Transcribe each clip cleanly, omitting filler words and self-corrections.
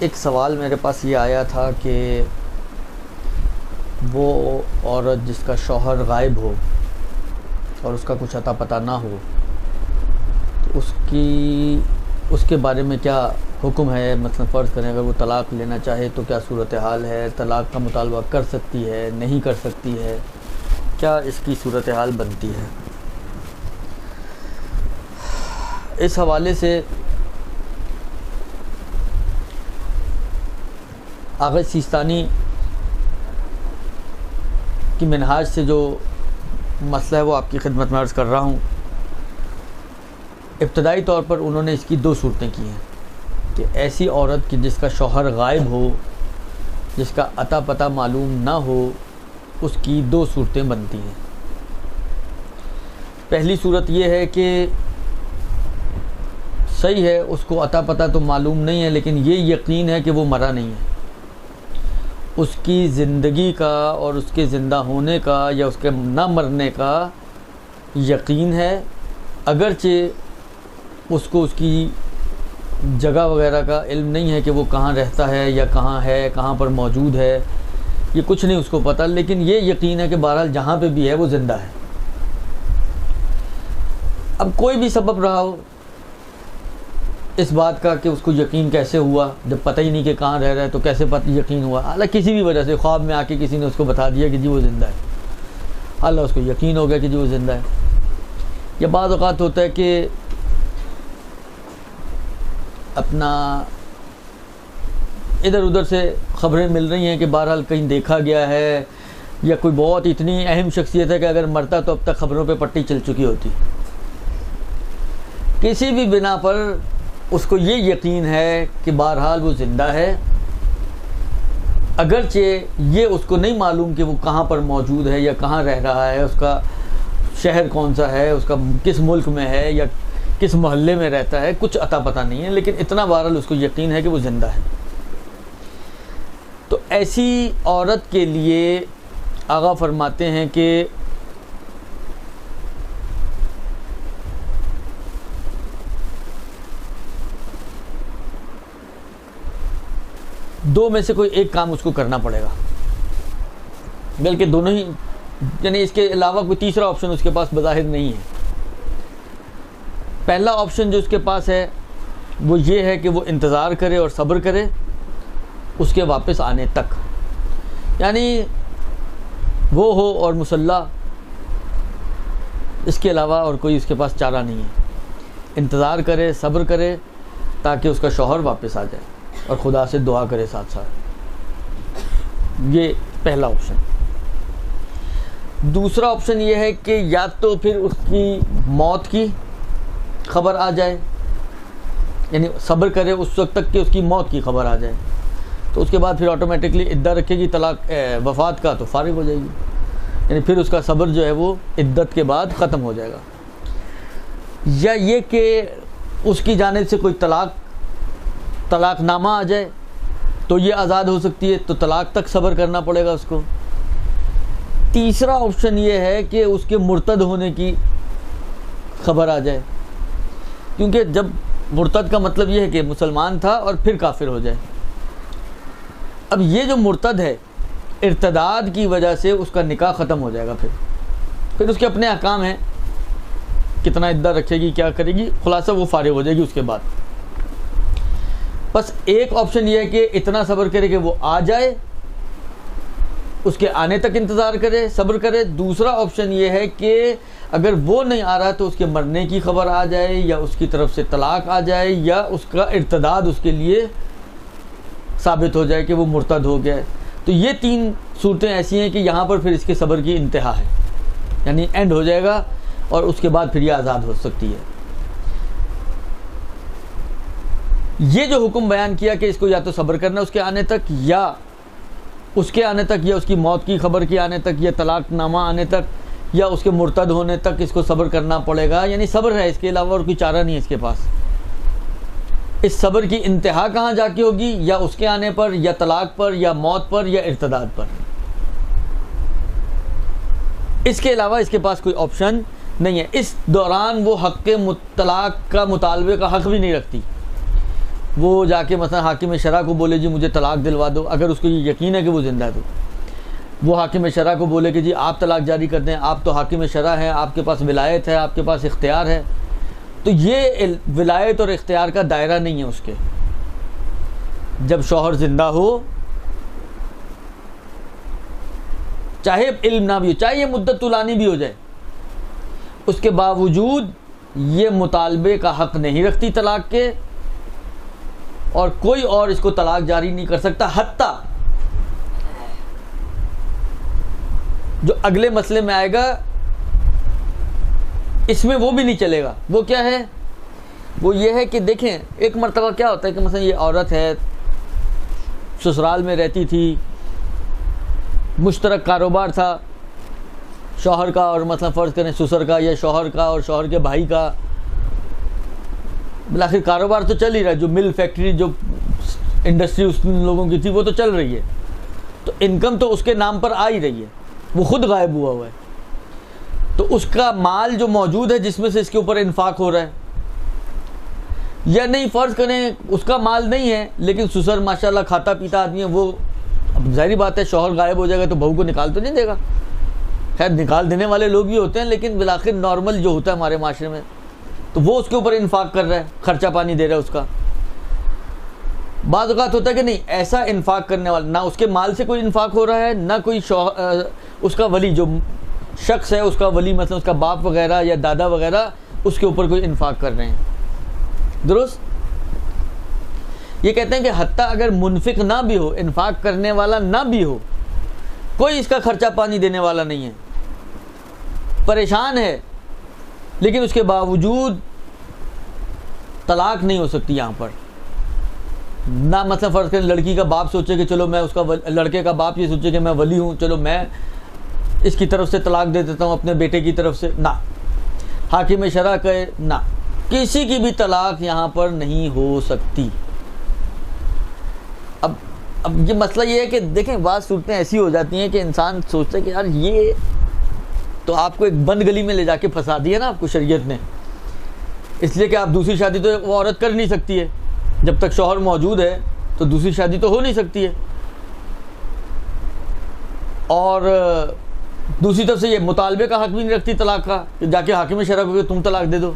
एक सवाल मेरे पास ये आया था कि वो औरत जिसका शौहर गायब हो और उसका कुछ अता पता ना हो, तो उसके बारे में क्या हुक्म है। मतलब फ़र्ज़ करें अगर वो तलाक़ लेना चाहे तो क्या सूरत हाल है, तलाक़ का मुतालबा कर सकती है, नहीं कर सकती है, क्या इसकी सूरत हाल बनती है। इस हवाले से आगा सिस्तानी की मिनहाज से जो मसला है वो आपकी खिदमत में अर्ज़ कर रहा हूँ। इब्तदाई तौर पर उन्होंने इसकी दो सूरतें की हैं कि ऐसी औरत की जिसका शौहर गायब हो, जिसका अता पता मालूम ना हो, उसकी दो सूरतें बनती हैं। पहली सूरत ये है कि सही है, उसको अता पता तो मालूम नहीं है, लेकिन ये यकीन है कि वो मरा नहीं है। उसकी ज़िंदगी का और उसके ज़िंदा होने का या उसके ना मरने का यकीन है, अगरचे उसको उसकी जगह वगैरह का इल्म नहीं है कि वो कहाँ रहता है या कहाँ है, कहाँ पर मौजूद है, ये कुछ नहीं उसको पता, लेकिन ये यकीन है कि बहरहाल जहाँ पे भी है वो ज़िंदा है। अब कोई भी सबब रहा हो इस बात का कि उसको यकीन कैसे हुआ, जब पता ही नहीं कि कहाँ रह रहा है तो कैसे पता यकीन हुआ। हालांकि किसी भी वजह से ख्वाब में आके किसी ने उसको बता दिया कि जी वो ज़िंदा है, हालांकि उसको यकीन हो गया कि जी वो ज़िंदा है। या बाज़ औक़ात होता है कि अपना इधर उधर से ख़बरें मिल रही हैं कि बहरहाल कहीं देखा गया है, या कोई बहुत इतनी अहम शख्सियत है कि अगर मरता तो अब तक ख़बरों पे पट्टी चल चुकी होती। किसी भी बिना पर उसको ये यकीन है कि बहरहाल वो ज़िंदा है, अगरचे ये उसको नहीं मालूम कि वो कहाँ पर मौजूद है या कहाँ रह रहा है, उसका शहर कौन सा है, उसका किस मुल्क में है या किस मोहल्ले में रहता है, कुछ अता पता नहीं है, लेकिन इतना बहरहाल उसको यकीन है कि वो ज़िंदा है। तो ऐसी औरत के लिए आगा फरमाते हैं कि दो में से कोई एक काम उसको करना पड़ेगा, बल्कि दोनों ही, यानी इसके अलावा कोई तीसरा ऑप्शन उसके पास बज़ाहिर नहीं है। पहला ऑप्शन जो उसके पास है वो ये है कि वो इंतज़ार करे और सब्र करे उसके वापस आने तक, यानी वो हो और मुसल्ला, इसके अलावा और कोई उसके पास चारा नहीं है। इंतज़ार करे, सब्र करे ताकि उसका शौहर वापस आ जाए और खुदा से दुआ करे साथ साथ। ये पहला ऑप्शन। दूसरा ऑप्शन ये है कि या तो फिर उसकी मौत की ख़बर आ जाए, यानी सब्र करे उस वक्त तक कि उसकी मौत की ख़बर आ जाए, तो उसके बाद फिर ऑटोमेटिकली इद्दा रखेगी तलाक वफ़ात का, तो फारिग हो जाएगी, यानी फिर उसका सब्र जो है वो इद्दत के बाद ख़त्म हो जाएगा। या ये कि उसकी जानिब से कोई तलाक़नामा आ जाए तो ये आज़ाद हो सकती है, तो तलाक़ तक सब्र करना पड़ेगा उसको। तीसरा ऑप्शन ये है कि उसके मुर्तद होने की ख़बर आ जाए, क्योंकि जब मुर्तद का मतलब ये है कि मुसलमान था और फिर काफिर हो जाए। अब ये जो मुर्तद है, इर्तदाद की वजह से उसका निकाह ख़त्म हो जाएगा, फिर उसके अपने अहकाम हैं, कितना इद्दा रखेगी, क्या करेगी, खुलासा वो फारिग हो जाएगी उसके बाद। बस एक ऑप्शन ये है कि इतना सब्र करे कि वो आ जाए, उसके आने तक इंतज़ार करे, सब्र करे। दूसरा ऑप्शन ये है कि अगर वो नहीं आ रहा तो उसके मरने की ख़बर आ जाए, या उसकी तरफ से तलाक आ जाए, या उसका इर्तदाद उसके लिए साबित हो जाए कि वो मुर्तद हो गया है। तो ये तीन सूरतें ऐसी हैं कि यहाँ पर फिर इसके सब्र की इंतहा है, यानी एंड हो जाएगा और उसके बाद फिर ये आज़ाद हो सकती है। ये जो हुक्म बयान किया कि इसको या तो सब्र करना उसके आने तक, या उसके आने तक, या उसकी मौत की ख़बर के आने तक, या तलाक़नामा आने तक, या उसके मुर्तद होने तक इसको सब्र करना पड़ेगा, यानी सब्र है, इसके अलावा और कोई चारा नहीं है इसके पास। इस सब्र की इंतहा कहाँ जाके होगी, या उसके आने पर, या तलाक पर, या मौत पर, या इर्तदाद पर। इसके अलावा इसके पास कोई ऑप्शन नहीं है। इस दौरान वो हक़ तलाक का मुतालबे का हक़ भी नहीं रखती, वो जाके मसलन हाकिम शरा को बोले जी मुझे तलाक दिलवा दो, अगर उसको ये यकीन है कि वो ज़िंदा है तो वो हाकिम शरा को बोले कि जी आप तलाक जारी कर दें, आप तो हाकिम शरा हैं, आपके पास विलायत है, आपके पास इख्तियार है। तो ये विलायत और इख्तियार का दायरा नहीं है उसके। जब शौहर ज़िंदा हो, चाहे इल्म ना भी हो, चाहे ये मुद्दत तुलानी भी हो जाए, उसके बावजूद ये मुतालबे का हक़ नहीं रखती तलाक के, और कोई और इसको तलाक जारी नहीं कर सकता। हत्ता जो अगले मसले में आएगा इसमें वो भी नहीं चलेगा। वो क्या है? वो ये है कि देखें, एक मरतबा क्या होता है कि मसलन ये औरत है, ससुराल में रहती थी, मुश्तरक कारोबार था शौहर का और मतलब फ़र्ज़ करें ससुर का या शौहर का और शौहर के भाई का, आखिर कारोबार तो चल ही रहा है। जो मिल फैक्ट्री जो इंडस्ट्री उस लोगों की थी वो तो चल रही है, तो इनकम तो उसके नाम पर आ ही रही है, वो खुद गायब हुआ है। तो उसका माल जो मौजूद है जिसमें से इसके ऊपर इन्फाक हो रहा है या नहीं, फ़र्ज़ करें उसका माल नहीं है लेकिन ससुर माशाल्लाह खाता पीता आदमी है, वो अब जाहिर बात है शौहर गायब हो जाएगा तो बहू को निकाल तो नहीं देगा। खैर निकाल देने वाले लोग भी होते हैं, लेकिन बिलाखिर नॉर्मल जो होता है हमारे माशरे में, तो वो उसके ऊपर इन्फाक कर रहा है, खर्चा पानी दे रहा है उसका। बाज़ औक़ात होता है कि नहीं, ऐसा इन्फाक करने वाला ना उसके माल से कोई इन्फाक हो रहा है, ना कोई उसका वली जो शख्स है उसका वली मतलब उसका बाप वगैरह या दादा वगैरह उसके ऊपर कोई इन्फाक कर रहे हैं। दुरुस्त? ये कहते हैं कि हत्ता अगर मुनफिक ना भी हो, इन्फाक करने वाला ना भी हो, कोई इसका खर्चा पानी देने वाला नहीं है, परेशान है, लेकिन उसके बावजूद तलाक नहीं हो सकती यहाँ पर। ना मतलब फ़र्ज़ करें लड़की का बाप सोचे कि चलो मैं उसका लड़के का बाप ये सोचे कि मैं वली हूँ, चलो मैं इसकी तरफ से तलाक दे देता हूँ अपने बेटे की तरफ से, ना। हाकिम शरा कहे ना, किसी की भी तलाक यहाँ पर नहीं हो सकती। अब ये मसला ये है कि देखें, बात सूरतें ऐसी हो जाती हैं कि इंसान सोचता है कि यार ये तो आपको एक बंद गली में ले जाके फंसा दिया ना आपको शरीयत ने, इसलिए कि आप दूसरी शादी तो वो औरत कर नहीं सकती है, जब तक शौहर मौजूद है तो दूसरी शादी तो हो नहीं सकती है। और दूसरी तरफ से ये मुतालबे का हक़ भी नहीं रखती तलाक का, कि जाके हाकिम शरा को तुम तलाक दे दो।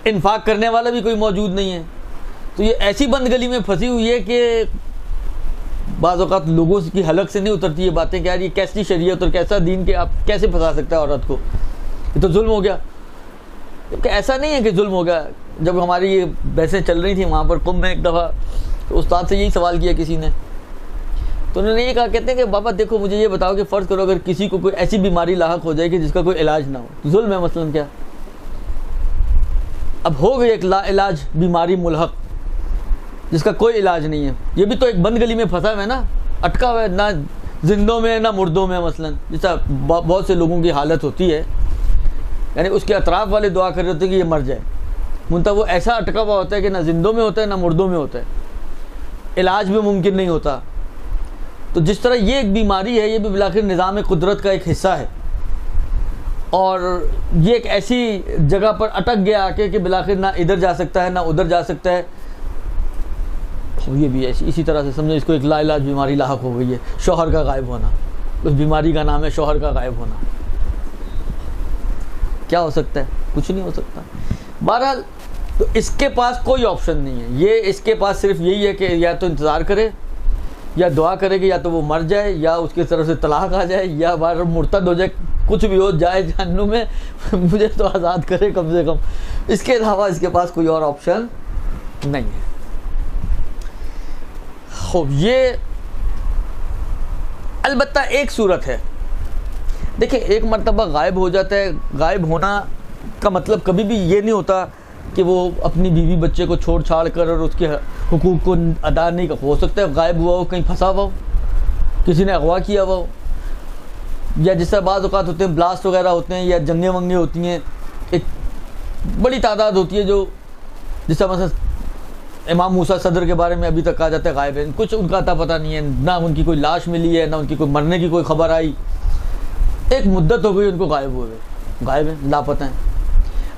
इन्फाक करने वाला भी कोई मौजूद नहीं है, तो ये ऐसी बंद गली में फंसी हुई है कि बाज़ औक़ात लोगों की हलक से नहीं उतरती ये बातें कि यार ये कैसी शरीयत और कैसा दीन के आप कैसे फंसा सकता है औरत को, ये तो जुल्म हो गया। क्योंकि ऐसा नहीं है कि जुल्म हो गया। जब हमारी ये बहसें चल रही थी वहाँ पर कुंभ में एक दफ़ा, तो उस्ताद से यही सवाल किया किसी ने, तो उन्होंने ये कहा, कहते हैं कि बाबा देखो मुझे ये बताओ कि फ़र्ज़ करो अगर किसी को कोई ऐसी बीमारी लाहक हो जाए कि जिसका कोई इलाज ना हो, तो जुल्म है मसलन क्या? अब हो गई एक लाइलाज बीमारी मुल्हक जिसका कोई इलाज नहीं है, ये भी तो एक बंद गली में फंसा हुआ है ना, अटका हुआ है, ना जिंदों में ना मुर्दों में। मसलन जैसा बहुत से लोगों की हालत होती है, यानी उसके अतराफ़ वाले दुआ कर रहे होते हैं कि ये मर जाए, मुंतहा वो ऐसा अटका हुआ होता है कि ना जिंदों में होता है ना मुर्दों में होता है, इलाज भी मुमकिन नहीं होता। तो जिस तरह ये एक बीमारी है, ये भी बिलाखिर निज़ाम कुदरत का एक हिस्सा है, और ये एक ऐसी जगह पर अटक गया आके कि बिलाखिर ना इधर जा सकता है ना उधर जा सकता है। ये भी ऐसी इसी तरह से समझो इसको एक लाइलाज बीमारी लाहक हो गई है, शौहर का गायब होना। उस बीमारी का नाम है शौहर का गायब होना। क्या हो सकता है? कुछ नहीं हो सकता। बहरहाल तो इसके पास कोई ऑप्शन नहीं है, ये इसके पास सिर्फ यही है कि या तो इंतज़ार करे या दुआ करे कि या तो वो मर जाए या उसकी तरफ से तलाक आ जाए या बार मुर्तद हो जाए, कुछ भी हो जाए जहन्नुम में, मुझे तो आज़ाद करे कम से कम। इसके अलावा इसके पास कोई और ऑप्शन नहीं है। खूब, ये अलबत्ता एक सूरत है। देखिए एक मर्तबा गायब हो जाता है, गायब होना का मतलब कभी भी ये नहीं होता कि वो अपनी बीवी बच्चे को छोड़ छाड़ कर और उसके हुकूक को अदा नहीं कर। हो सकता है गायब हुआ हो, कहीं फंसा हुआ हो, किसी ने अगवा किया हुआ हो, या जिस तरह बाज़ औक़ात होते हैं ब्लास्ट वगैरह होते हैं या जंगें वंगें होती हैं, एक बड़ी तादाद होती है जो जिस तरह मतलब इमाम मूसा सदर के बारे में अभी तक कहा जाता है गायब है, कुछ उनका अता पता नहीं है, ना उनकी कोई लाश मिली है, ना उनकी कोई मरने की कोई खबर आई, एक मुद्दत हो गई उनको गायब हुए, गायब हैं, लापता हैं।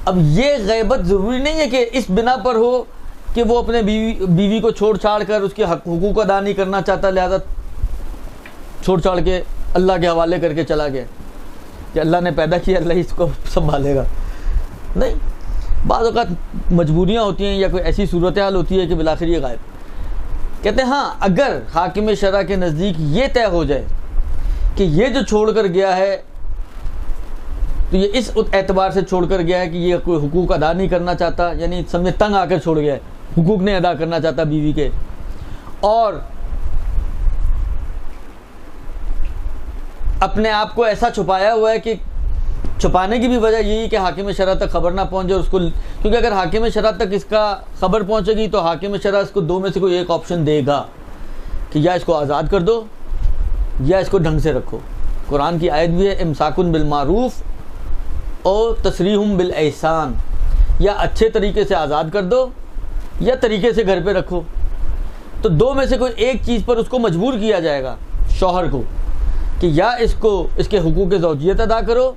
अब ये गैबत ज़रूरी नहीं है कि इस बिना पर हो कि वो अपने बीवी को छोड़ छाड़ कर उसके हुकूक अदा नहीं करना चाहता, लिहाजा छोड़ छाड़ के अल्लाह के हवाले करके चला गया कि अल्लाह ने पैदा किया, अल्लाह इसको संभालेगा। नहीं, बाज़ औक़ात मजबूरियाँ होती हैं या कोई ऐसी सूरत हाल होती है कि बिलाखिर ये गायब। कहते हैं हाँ, अगर हाकिम शरा के नज़दीक ये तय हो जाए कि ये जो छोड़ कर गया है तो ये इस एतबार से छोड़ कर गया है कि ये कोई हुकूक अदा नहीं करना चाहता, यानी समझे तंग आकर छोड़ गया है, हुकूक नहीं अदा करना चाहता बीवी के, और अपने आप को ऐसा छुपाया हुआ है कि छुपाने की भी वजह यही कि हाकिम शरा तक खबर ना पहुंचे उसको, क्योंकि अगर हाकिम शरा तक इसका खबर पहुंचेगी तो हाकिम शरा इसको दो में से कोई एक ऑप्शन देगा कि या इसको आज़ाद कर दो या इसको ढंग से रखो। कुरान की आयत भी है, इमसाकुन बिल मारूफ और तसरीहुम बिल एहसान, या अच्छे तरीके से आज़ाद कर दो या तरीके से घर पे रखो। तो दो में से कोई एक चीज़ पर उसको मजबूर किया जाएगा शौहर को कि या इसको इसके हुकूक ज़ौजियत अदा करो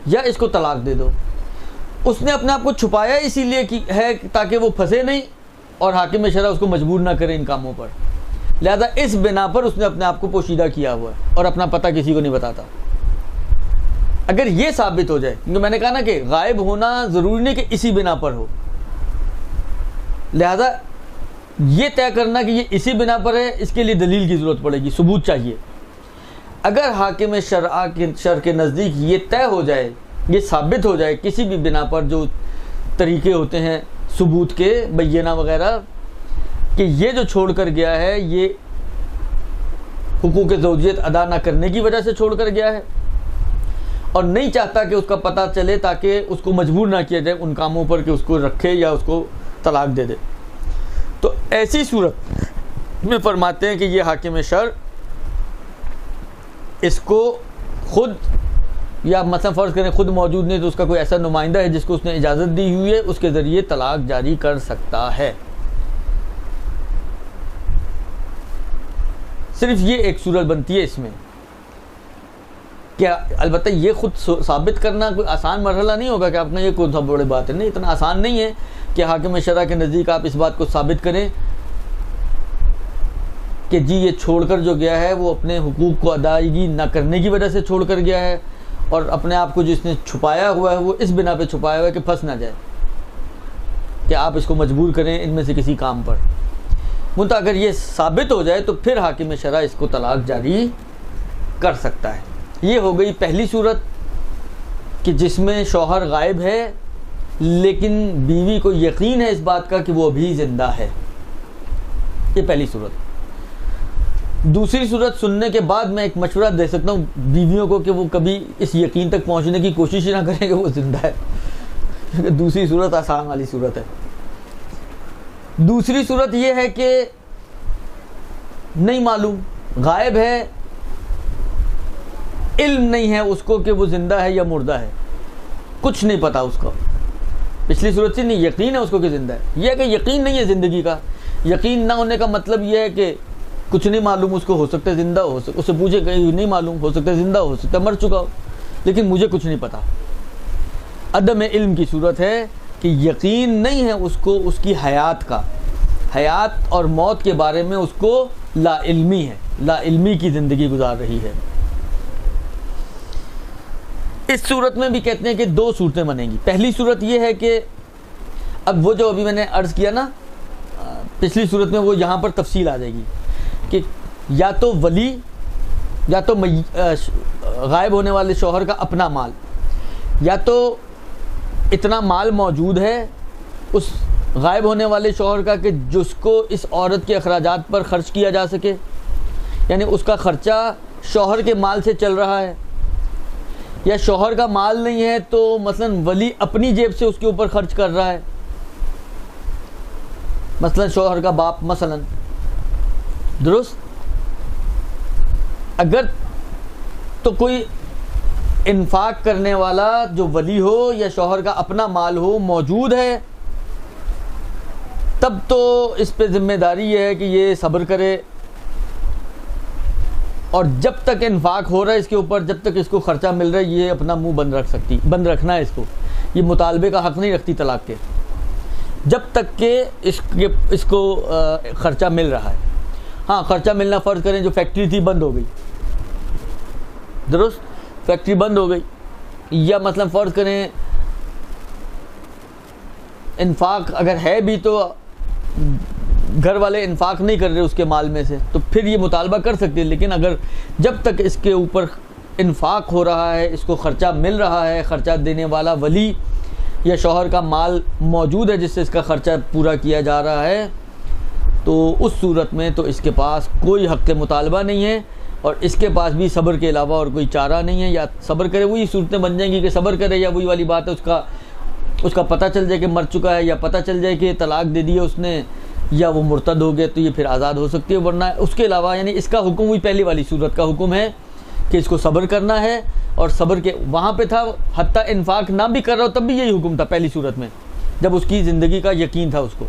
या इसको तलाक दे दो। उसने अपने आप को छुपाया इसीलिए कि है ताकि वो फंसे नहीं और हाकिम शरा उसको मजबूर ना करे इन कामों पर, लिहाजा इस बिना पर उसने अपने आप को पोशीदा किया हुआ है और अपना पता किसी को नहीं बताता। अगर ये साबित हो जाए, क्योंकि मैंने कहा ना कि गायब होना ज़रूरी नहीं कि इसी बिना पर हो, लिहाजा ये तय करना कि ये इसी बिना पर है, इसके लिए दलील की ज़रूरत पड़ेगी, सबूत चाहिए। अगर हाकिम शर के नज़दीक ये तय हो जाए, ये साबित हो जाए किसी भी बिना पर, जो तरीके होते हैं सबूत के बय्यना वगैरह, कि ये जो छोड़ कर गया है ये हुकूक ज़ौजियत अदा ना करने की वजह से छोड़ कर गया है और नहीं चाहता कि उसका पता चले ताकि उसको मजबूर ना किया जाए उन कामों पर कि उसको रखे या उसको तलाक दे दे, तो ऐसी सूरत में फरमाते हैं कि ये हाकिम शर इसको खुद, या मतलब फ़र्ज़ करें खुद मौजूद नहीं तो उसका कोई ऐसा नुमाइंदा है जिसको उसने इजाज़त दी हुई है, उसके ज़रिए तलाक जारी कर सकता है। सिर्फ ये एक सूरत बनती है इसमें। क्या अलबत्ता ये खुद साबित करना कोई आसान मरहला नहीं होगा कि आपने ये कौन सा बड़ी बात है, नहीं, इतना आसान नहीं है कि हाकिम शरा के नज़दीक आप इस बात को साबित करें कि जी ये छोड़कर जो गया है वो अपने हुकूक को अदायगी ना करने की वजह से छोड़कर गया है और अपने आप को जिसने छुपाया हुआ है वो इस बिना पे छुपाया हुआ है कि फंस ना जाए, कि आप इसको मजबूर करें इनमें से किसी काम पर। मुझे अगर ये साबित हो जाए तो फिर हाकिम शरा इसको तलाक जारी कर सकता है। ये हो गई पहली सूरत कि जिसमें शौहर गायब है लेकिन बीवी को यकीन है इस बात का कि वो अभी ज़िंदा है, ये पहली सूरत। दूसरी सूरत सुनने के बाद मैं एक मशवरा दे सकता हूँ बीवियों को कि वो कभी इस यकीन तक पहुँचने की कोशिश ही ना करें कि वो ज़िंदा है, क्योंकि दूसरी सूरत आसान वाली सूरत है। दूसरी सूरत ये है कि नहीं मालूम, गायब है, इल्म नहीं है उसको कि वो ज़िंदा है या मुर्दा है, कुछ नहीं पता उसको। पिछली सूरत से नहीं, यकीन है उसको कि ज़िंदा है। यह है कि यकीन नहीं है ज़िंदगी का। यकीन ना होने का मतलब यह है कि कुछ नहीं मालूम उसको, हो सकता है ज़िंदा हो सकता, उससे पूछे कहीं नहीं मालूम, हो सकता है ज़िंदा हो सकता है मर चुका हो, लेकिन मुझे कुछ नहीं पता। अदम इल्म की सूरत है कि यकीन नहीं है उसको उसकी हयात का, हयात और मौत के बारे में उसको लाइल्मी है, लाइल्मी की ज़िंदगी गुजार रही है। इस सूरत में भी कहते हैं कि दो सूरतें बनेंगी। पहली सूरत ये है कि अब वो जो अभी मैंने अर्ज़ किया ना पिछली सूरत में, वो यहाँ पर तफसील आ जाएगी कि या तो वली, या तो गायब होने वाले शौहर का अपना माल, या तो इतना माल मौजूद है उस गायब होने वाले शौहर का कि जिसको इस औरत के अखराजात पर ख़र्च किया जा सके, यानी उसका ख़र्चा शौहर के माल से चल रहा है, या शौहर का माल नहीं है तो मसलन वली अपनी जेब से उसके ऊपर ख़र्च कर रहा है, मसलन शौहर का बाप मसलन, दुरुस्त। अगर तो कोई इन्फाक करने वाला जो वली हो या शौहर का अपना माल हो मौजूद है, तब तो इस पे ज़िम्मेदारी ये है कि ये सब्र करे और जब तक इन्फाक हो रहा है इसके ऊपर, जब तक इसको ख़र्चा मिल रहा है, ये अपना मुंह बंद रखना है इसको, ये मुतालबे का हक़ नहीं रखती तलाक के। जब तक के इसको ख़र्चा मिल रहा है। हाँ, ख़र्चा मिलना फ़र्ज़ करें जो फैक्ट्री थी बंद हो गई, दुरुस्त, फैक्ट्री बंद हो गई, या मतलब फ़र्ज़ करें इन्फाक अगर है भी तो घर वाले इन्फाक नहीं कर रहे उसके माल में से, तो फिर ये मुतालबा कर सकते हैं। लेकिन अगर जब तक इसके ऊपर इन्फाक हो रहा है, इसको ख़र्चा मिल रहा है, ख़र्चा देने वाला वली या शौहर का माल मौजूद है जिससे इसका ख़र्चा पूरा किया जा रहा है, तो उस सूरत में तो इसके पास कोई हक़ मुतालबा नहीं है और इसके पास भी सब्र के अलावा और कोई चारा नहीं है। या सब्र करे, वही सूरतें बन जाएंगी कि सब्र करे, या वही वाली बात है उसका पता चल जाए कि मर चुका है, या पता चल जाए कि तलाक दे दिया उसने, या वो मुर्तद हो गया, तो ये फिर आज़ाद हो सकती है। वरना उसके अलावा यानी इसका हुक्म वही पहली वाली सूरत का हुक्म है कि इसको सब्र करना है। और सब्र के वहाँ पे था हत्ता इन्फाक ना भी कर रहा हो तब भी यही हुक्म था पहली सूरत में, जब उसकी ज़िंदगी का यकीन था उसको।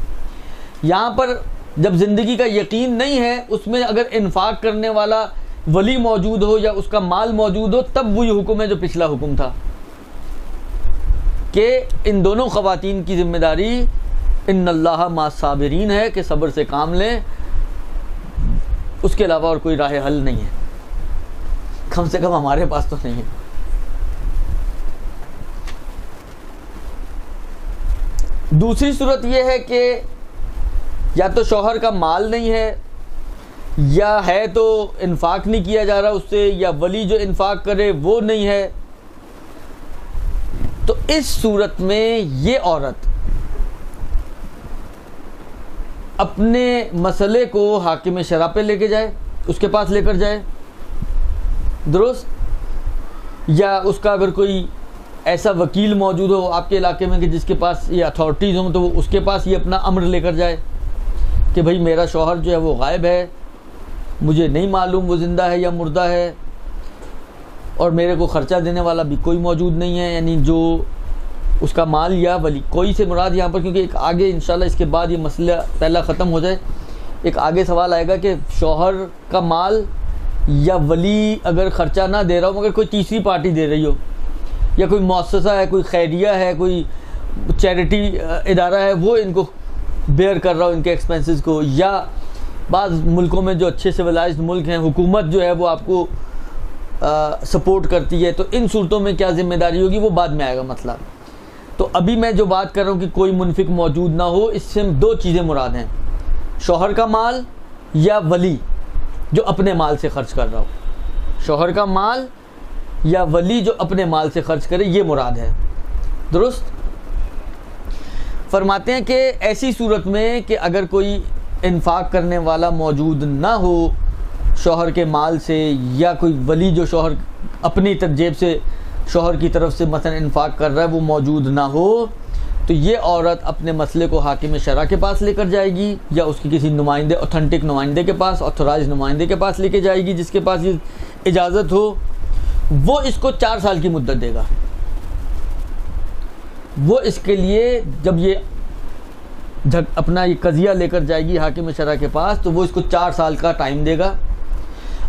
यहाँ पर जब ज़िंदगी का यकीन नहीं है, उसमें अगर इन्फाक करने वाला वली मौजूद हो या उसका माल मौजूद हो, तब वही हुक्म है जो पिछला हुक्म था कि इन दोनों ख़वातीन की ज़िम्मेदारी इन्नल्लाह मा साबिरीन है कि सब्र से काम लें, उसके अलावा और कोई राह हल नहीं है, कम से कम हमारे पास तो नहीं है। दूसरी सूरत यह है कि या तो शौहर का माल नहीं है, या है तो इन्फाक नहीं किया जा रहा उससे, या वली जो इन्फाक करे वो नहीं है। तो इस सूरत में ये औरत अपने मसले को हाकिम शरा पे लेके जाए, उसके पास लेकर जाए, दुरुस्त, या उसका अगर कोई ऐसा वकील मौजूद हो आपके इलाके में कि जिसके पास ये अथॉरिटीज़ हों, तो वो उसके पास ये अपना अम्र लेकर जाए कि भाई मेरा शौहर जो है वो गायब है, मुझे नहीं मालूम वो ज़िंदा है या मुर्दा है, और मेरे को ख़र्चा देने वाला भी कोई मौजूद नहीं है, यानी जो उसका माल या वली, कोई से मुराद यहाँ पर, क्योंकि एक आगे इंशाल्लाह इसके बाद ये मसला पहला ख़त्म हो जाए, एक आगे सवाल आएगा कि शौहर का माल या वली अगर ख़र्चा ना दे रहा हो मगर कोई तीसरी पार्टी दे रही हो, या कोई मुअस्ससा है, कोई खैरिया है, कोई चैरिटी इदारा है, वो इनको बेयर कर रहा हो इनके एक्सपेंसेस को, या बाज़ मुल्कों में जो अच्छे सिविलाइज्ड मुल्क हैं हुकूमत जो है वो आपको सपोर्ट करती है, तो इन सूरतों में क्या ज़िम्मेदारी होगी वो बाद में आएगा मसला। तो अभी मैं जो बात कर रहा हूँ कि कोई मुनफिक मौजूद ना हो, इससे दो चीज़ें मुराद हैं, शौहर का माल या वली जो अपने माल से ख़र्च कर रहा हो, शौहर का माल या वली जो अपने माल से ख़र्च करे, ये मुराद है, दुरुस्त। फरमाते हैं कि ऐसी सूरत में कि अगर कोई इन्फाक करने वाला मौजूद ना हो शौहर के माल से, या कोई वली जो शौहर अपनी जेब से शौहर की तरफ से मसलन इन्फाक कर रहा है वो मौजूद ना हो, तो ये औरत अपने मसले को हाकिम शरा के पास लेकर जाएगी, या उसकी किसी नुमाइंदे, ऑथेंटिक नुमाइंदे के पास, ऑथोराइज नुमाइंदे के पास लेके जाएगी जिसके पास ये इजाज़त हो। वो इसको 4 साल की मुद्दत देगा। वो इसके लिए जब ये अपना ये कज़िया लेकर जाएगी हाकिम शरा के पास, तो वो इसको 4 साल का टाइम देगा,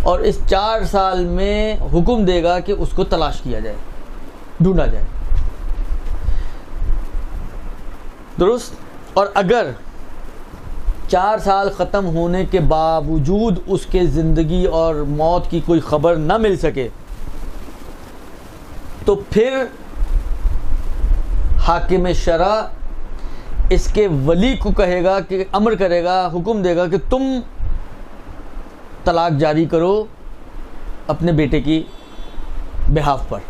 और इस 4 साल में हुक्म देगा कि उसको तलाश किया जाए, ढूंढा जाए, दुरुस्त। और अगर 4 साल ख़त्म होने के बावजूद उसके ज़िंदगी और मौत की कोई ख़बर ना मिल सके, तो फिर हाकिम शरा इसके वली को कहेगा कि अमर करेगा, हुक्म देगा कि तुम तलाक जारी करो अपने बेटे की बिहाफ पर।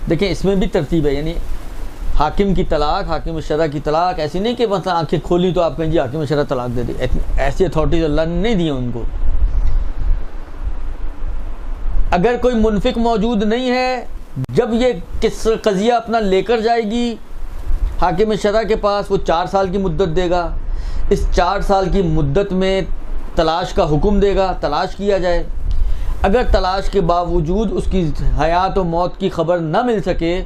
देखिए इसमें भी तरतीब है, यानी हाकिम की तलाक, हाकिम शरा की तलाक ऐसी नहीं कि मतलब आंखें खोली तो आप कहें जी हाकिम शरा तलाक दे दी, ऐसी अथॉरिटीज़ अल्लाह ने नहीं दी उनको। अगर कोई मुनफिक मौजूद नहीं है, जब ये कज़िया अपना लेकर जाएगी हाकिम शरा के पास, वो 4 साल की मुद्दत देगा। इस 4 साल की मुद्दत में तलाश का हुक्म देगा, तलाश किया जाए। अगर तलाश के बावजूद उसकी हयात और मौत की ख़बर ना मिल सके,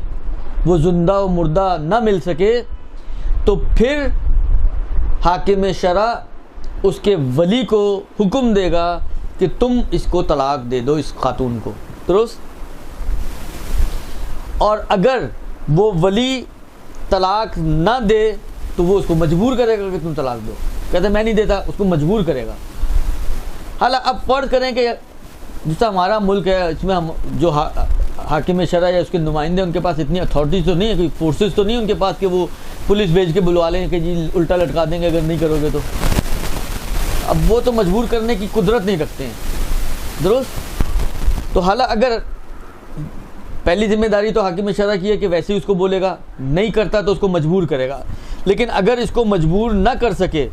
वो ज़िंदा और मुर्दा ना मिल सके, तो फिर हाकिम शरा उसके वली को हुक्म देगा कि तुम इसको तलाक दे दो, इस खातून को, दुरुस्त। और अगर वो वली तलाक ना दे तो वो उसको मजबूर करेगा कि तुम तलाक दो, कहते मैं नहीं देता, उसको मजबूर करेगा। हालांकि अब फर्ज करें कि जैसा हमारा मुल्क है, इसमें हम जो हाकिम शरअ या उसके नुमाइंदे, उनके पास इतनी अथॉरिटी तो नहीं है, कोई फोर्सेस तो नहीं है उनके पास कि वो पुलिस भेज के बुलवा लें कि जी उल्टा लटका देंगे अगर नहीं करोगे तो। अब वो तो मजबूर करने की कुदरत नहीं रखते हैं, दुरुस्त। तो हालांकि अगर पहली जिम्मेदारी तो हाकिम शरअ की है कि वैसे ही उसको बोलेगा, नहीं करता तो उसको मजबूर करेगा। लेकिन अगर इसको मजबूर ना कर सके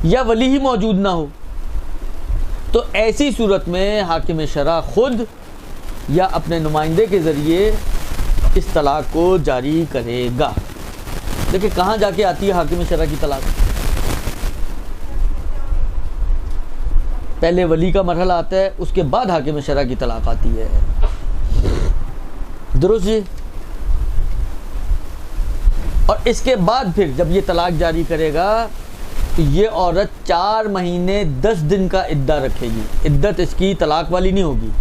या वली ही मौजूद ना हो, तो ऐसी सूरत में हाकिम शरअ खुद या अपने नुमाइंदे के ज़रिए इस तलाक को जारी करेगा। देखिए कहाँ जाके आती है हाकिम शरअ की तलाक। पहले वली का मरहला आता है, उसके बाद हाकिम शरअ की तलाक आती है, दुरुस्त जी। और इसके बाद फिर जब ये तलाक जारी करेगा तो ये औरत 4 महीने 10 दिन का इद्दा रखेगी। इद्दत इसकी तलाक वाली नहीं होगी,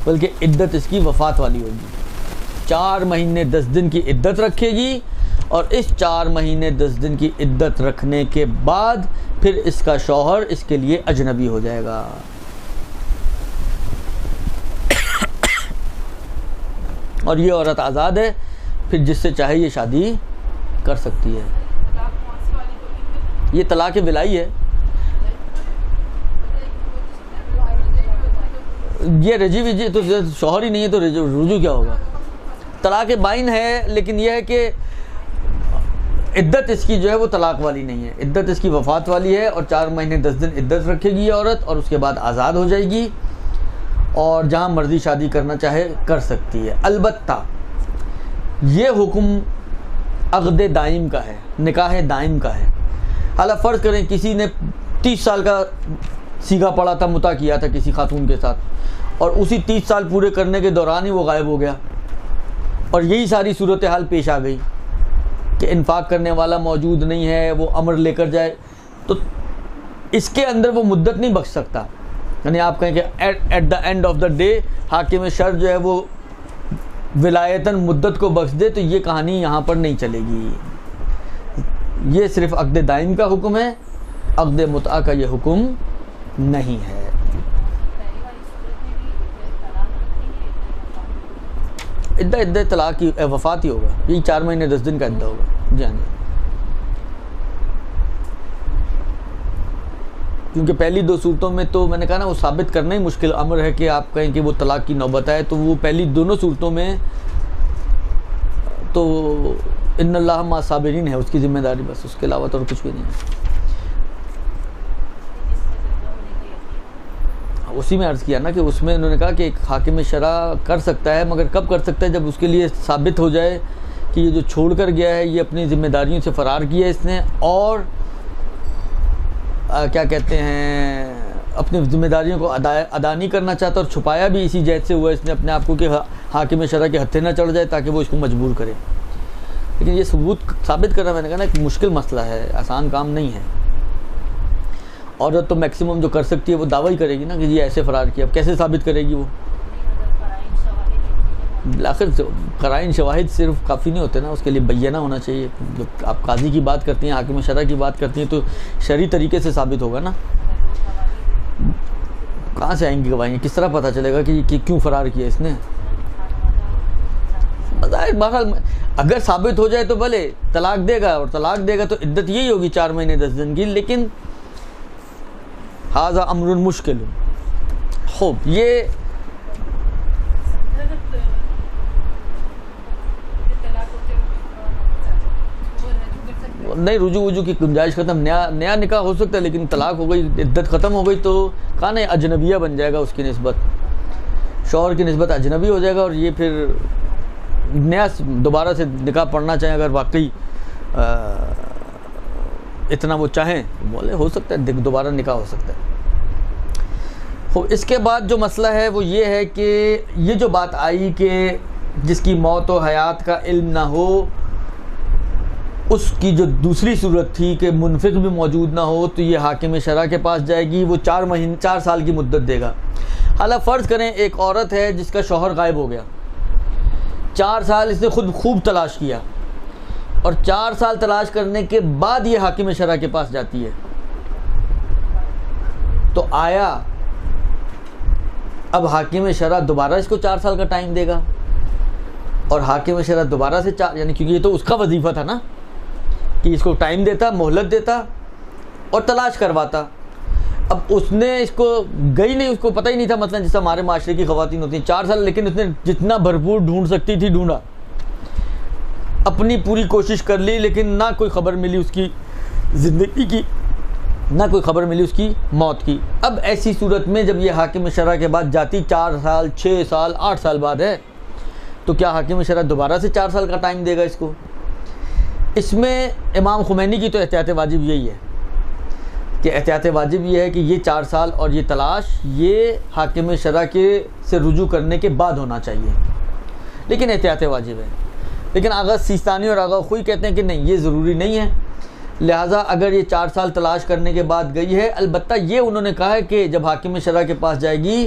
बल्कि इद्दत इसकी वफ़ात वाली होगी। 4 महीने 10 दिन की इद्दत रखेगी और इस 4 महीने 10 दिन की इद्दत रखने के बाद फिर इसका शौहर इसके लिए अजनबी हो जाएगा। और ये औरत आज़ाद है, फिर जिससे चाहे ये शादी कर सकती है। ये तलाक विलाई है। ये रजी विजी तो शौहर ही नहीं है तो रुजू क्या होगा। तलाक बाइन है, लेकिन यह है कि इद्दत इसकी जो है वो तलाक वाली नहीं है, इद्दत इसकी वफ़ात वाली है। और 4 महीने 10 दिन इद्दत रखेगी ये औरत और उसके बाद आज़ाद हो जाएगी और जहाँ मर्ज़ी शादी करना चाहे कर सकती है। अलबत्ता ये हुक्म अक़्द दाइम का है, निकाह दाइम का है। हालांकि फ़र्ज़ करें किसी ने 30 साल का सीगा पड़ा था, मुता किया था किसी खातून के साथ, और उसी 30 साल पूरे करने के दौरान ही वो गायब हो गया और यही सारी सूरत हाल पेश आ गई कि इन्फाक करने वाला मौजूद नहीं है, वो अमर लेकर जाए, तो इसके अंदर वो मुद्दत नहीं बख्श सकता। यानी आप कहें कि at the end of the day हाकिम शरअ जो है वो विलायतन मुद्दत को बख्श दे, तो ये कहानी यहाँ पर नहीं चलेगी। ये सिर्फ अक़्द दाइम का हुक्म है, अक़्द मुतआ का ये हुक्म नहीं है। इद्दा तलाक की वफ़ात ही होगा, यही 4 महीने 10 दिन का इद्दा होगा। जी हाँ जी, क्योंकि पहली 2 सूरतों में तो मैंने कहा ना वो साबित करना ही मुश्किल अमर है कि आप कहें कि वो तलाक की नौबत आए, तो वो पहली दोनों सूरतों में तो इन्नल्लाह मा साबिरीन है उसकी ज़िम्मेदारी, बस उसके अलावा तो और कुछ भी नहीं है। उसी में अर्ज़ किया ना कि उसमें उन्होंने कहा कि एक हाकिम शरअ कर सकता है, मगर कब कर सकता है, जब उसके लिए साबित हो जाए कि ये जो छोड़ कर गया है ये अपनी ज़िम्मेदारियों से फ़रार किया है इसने, और क्या कहते हैं अपनी ज़िम्मेदारियों को अदा नहीं करना चाहता, और छुपाया भी इसी जैद से हुआ इसने अपने आप को कि हाकिम शरअ के हत्थे ना चढ़ जाए ताकि वो इसको मजबूर करे। लेकिन ये सबूत साबित करना मैंने कहा ना एक मुश्किल मसला है, आसान काम नहीं है। औरत तो मैक्सिमम जो कर सकती है वो दावा ही करेगी ना कि ये ऐसे फ़रार किया। अब कैसे साबित करेगी वो? आखिर क़राइन शवाहिद सिर्फ काफ़ी नहीं होते ना, उसके लिए बय्यना होना चाहिए। जब आप काजी की बात करती हैं, हाकिम शरअ की बात करती हैं, तो शरई तरीके से साबित होगा ना। कहाँ से आएंगी गवाहियाँ? किस तरह पता चलेगा कि क्यों फ़रार किया इसने? बहरहाल अगर साबित हो जाए तो भले तलाक देगा, और तलाक देगा तो इद्दत यही होगी 4 महीने 10 दिन की। लेकिन हाज़ा अमरुन मुश्किल। खूब, ये नहीं, रुजू वजू की गुंजाइश ख़त्म, नया निकाह हो सकता है, लेकिन तलाक हो गई, इद्दत ख़त्म हो गई तो कहा नहीं अजनबिया बन जाएगा, उसकी निस्बत शौहर की निस्बत अजनबी हो जाएगा। और ये फिर नया दोबारा से निकाह पढ़ना चाहें अगर वाकई इतना वो चाहें, बोले हो सकता है दोबारा निकाह हो सकता है। तो इसके बाद जो मसला है वो ये है कि ये जो बात आई कि जिसकी मौत व हयात का इल्म ना हो, उसकी जो दूसरी सूरत थी कि मुनफिक भी मौजूद ना हो, तो ये हाकिम शरअ के पास जाएगी, वो 4 साल की मुद्दत देगा। हालांकि फ़र्ज़ करें एक औरत है जिसका शौहर गायब हो गया, 4 साल इसने खुद खूब तलाश किया, और 4 साल तलाश करने के बाद ये हाकिम शरअ के पास जाती है, तो आया अब हाकिम शरअ दोबारा इसको 4 साल का टाइम देगा और हाकिम शरअ दोबारा से 4, यानी क्योंकि ये तो उसका वजीफा था ना कि इसको टाइम देता, मोहलत देता और तलाश करवाता। अब उसने इसको गई नहीं, उसको पता ही नहीं था, मतलब जैसा हमारे माशरे की ख़वातीन होती हैं 4 साल, लेकिन उसने जितना भरपूर ढूंढ सकती थी ढूंढा, अपनी पूरी कोशिश कर ली, लेकिन ना कोई ख़बर मिली उसकी ज़िंदगी की, ना कोई ख़बर मिली उसकी मौत की। अब ऐसी सूरत में जब ये हाकिम शरअ के बाद जाती 4 साल 6 साल 8 साल बाद है, तो क्या हाकिम शरअ दोबारा से 4 साल का टाइम देगा इसको? इसमें इमाम खुमैनी की तो एहतियात वाजिब यही है कि एहतियात वाजिब ये है कि ये 4 साल और ये तलाश ये हाकिम शरअ के से रुजू करने के बाद होना चाहिए, लेकिन एहतियात वाजिब है। लेकिन आगा सिस्तानी और आगा खुई कहते हैं कि नहीं, ये ज़रूरी नहीं है, लिहाजा अगर ये 4 साल तलाश करने के बाद गई है, अलबत्ता ये उन्होंने कहा है कि जब हाकिम शरअ के पास जाएगी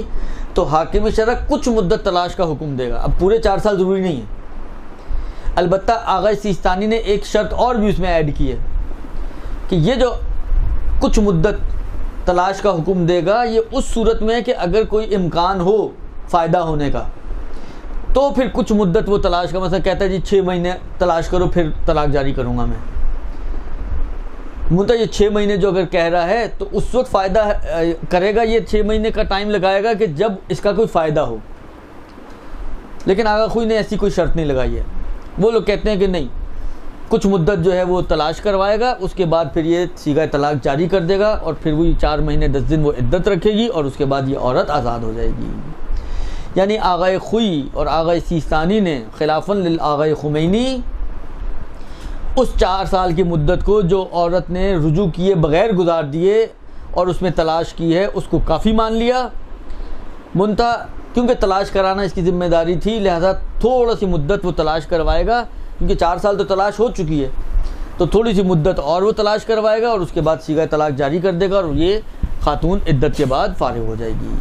तो हाकिम शरअ कुछ मुद्दत तलाश का हुक्म देगा। अब पूरे 4 साल ज़रूरी नहीं है। अलबत्ता आगा सिस्तानी ने एक शर्त और भी उसमें ऐड की है कि ये जो कुछ मुद्दत तलाश का हुक्म देगा ये उस सूरत में है कि अगर कोई इम्कान हो फ़ायदा होने का, तो फिर कुछ मुद्दत वो तलाश का, मतलब कहता है जी 6 महीने तलाश करो फिर तलाक जारी करूँगा मैं, मुद्दा ये 6 महीने जो अगर कह रहा है तो उस वक्त फ़ायदा करेगा, ये 6 महीने का टाइम लगाएगा कि जब इसका कोई फ़ायदा हो। लेकिन आगा खुई ने ऐसी कोई शर्त नहीं लगाई है। वो लोग कहते हैं कि नहीं, कुछ मुद्दत जो है वो तलाश करवाएगा, उसके बाद फिर ये सीगा तलाक जारी कर देगा और फिर वही 4 महीने 10 दिन वो इद्दत रखेगी और उसके बाद ये औरत आज़ाद हो जाएगी। यानी आगा खुई और आगा सिस्तानी ने खिलाफन लिल आगा खुमैनी उस 4 साल की मुद्दत को जो औरत ने रुजू किए बग़ैर गुजार दिए और उसमें तलाश की है उसको काफ़ी मान लिया। मुंता क्योंकि तलाश कराना इसकी ज़िम्मेदारी थी, लिहाजा थोड़ा सी मुद्दत वो तलाश करवाएगा, क्योंकि 4 साल तो तलाश हो चुकी है, तो थोड़ी सी मुद्दत और वो तलाश करवाएगा और उसके बाद सीगा तलाक जारी कर देगा और ये खातून इद्दत के बाद फारिग हो जाएगी।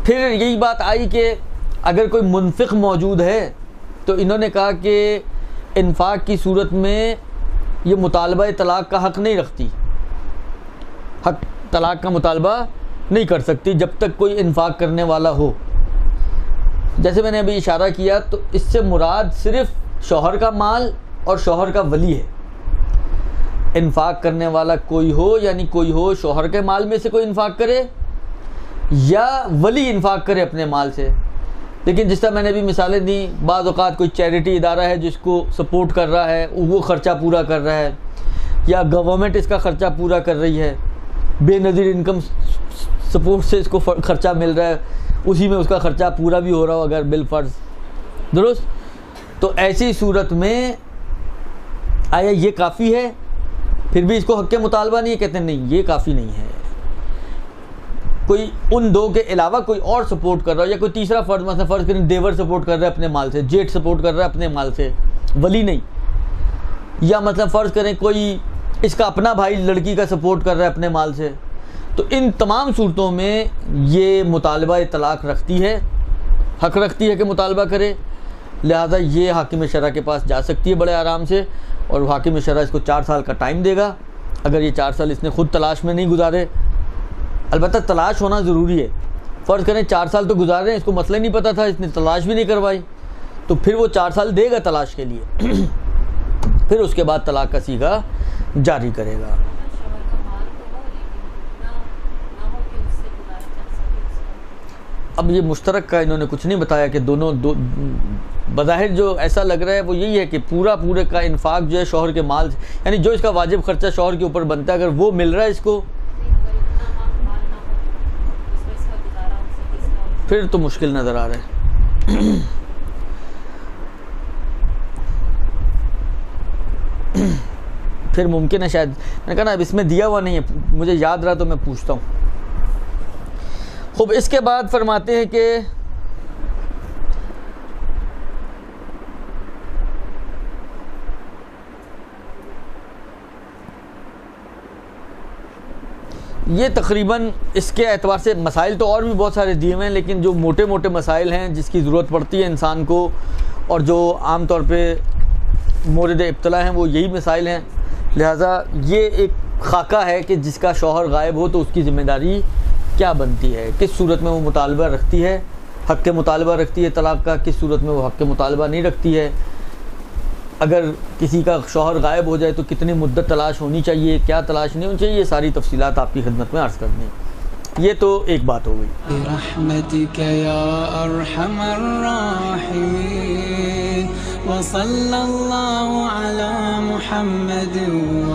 फिर यही बात आई कि अगर कोई मुनफिक मौजूद है तो इन्होंने कहा कि इन्फाक की सूरत में ये मुतालबा तलाक का हक़ नहीं रखती, हक़ तलाक का मुतालबा नहीं कर सकती जब तक कोई इन्फाक करने वाला हो। जैसे मैंने अभी इशारा किया, तो इससे मुराद सिर्फ़ शौहर का माल और शौहर का वली है। इन्फाक करने वाला कोई हो, यानी कोई हो शौहर के माल में से कोई इन्फाक करे या वली इन्फाक करे अपने माल से। लेकिन जिस तरह मैंने अभी मिसालें दी, बाज़ औक़ात कोई चैरिटी इदारा है जिसको सपोर्ट कर रहा है, वो ख़र्चा पूरा कर रहा है, या गवर्नमेंट इसका ख़र्चा पूरा कर रही है, बेनज़ीर इनकम सपोर्ट से इसको ख़र्चा मिल रहा है, उसी में उसका ख़र्चा पूरा भी हो रहा हो अगर बिलफ़र्ज़ दुरुस्त, तो ऐसी सूरत में आया ये काफ़ी है, फिर भी इसको हक़ मुतालबा नहीं है? कहते हैं नहीं, ये काफ़ी नहीं है। कोई उन दो के अलावा कोई और सपोर्ट कर रहा है, या कोई तीसरा फ़र्ज, मतलब फ़र्ज़ करें देवर सपोर्ट कर रहा है अपने माल से, जेठ सपोर्ट कर रहा है अपने माल से, वली नहीं, या मतलब फ़र्ज़ करें कोई इसका अपना भाई लड़की का सपोर्ट कर रहा है अपने माल से, तो इन तमाम सूरतों में ये मुतालबा तलाक रखती है, हक़ रखती है कि मुतालबा करे। लिहाजा ये हाकिम शरअ के पास जा सकती है बड़े आराम से, और हाकिम शरअ इसको 4 साल का टाइम देगा। अगर ये 4 साल इसने ख़ुद तलाश में नहीं गुजारे, अलबत्ता तलाश होना ज़रूरी है, फ़र्ज़ करें 4 साल तो गुजार रहे हैं, इसको मसला ही नहीं पता था, इसने तलाश भी नहीं करवाई, तो फिर वो 4 साल देगा तलाश के लिए फिर उसके बाद तलाक का सीगा जारी करेगा। अब ये मुश्तरक का इन्होंने कुछ नहीं बताया कि दोनों बज़ाहिर जो ऐसा लग रहा है वो यही है कि पूरे का इन्फाक जो है शौहर के माल, यानी जो इसका वाजिब ख़र्चा शौहर के ऊपर बनता है, अगर वो मिल रहा है इसको, फिर तो मुश्किल नज़र आ रहा है। फिर मुमकिन है शायद, मैंने कहा ना अब इसमें दिया हुआ नहीं है, मुझे याद रहा तो मैं पूछता हूँ। खूब, इसके बाद फरमाते हैं कि ये तकरीबन इसके एतबार से मसाइल तो और भी बहुत सारे दिए हुए हैं, लेकिन जो मोटे मोटे मसाइल हैं जिसकी ज़रूरत पड़ती है इंसान को और जो आम तौर पे मोरद इब्तला हैं वो यही मसाइल हैं। लिहाजा ये एक खाका है कि जिसका शौहर गायब हो तो उसकी ज़िम्मेदारी क्या बनती है, किस सूरत में वो मुतालबा रखती है, हक़ के मुतालबा रखती है तलाक़ का, किस सूरत में वो हक़ के मुतालबा नहीं रखती है। अगर किसी का शौहर गायब हो जाए तो कितनी मुद्दत तलाश होनी चाहिए, क्या तलाश नहीं होनी चाहिए, ये सारी तफसीलात आपकी खिदमत में अर्ज़ करनी है। ये तो एक बात हो गई। रहमतिक या अरहमर राहिमीन व सल्लल्लाहु अला मुहम्मद व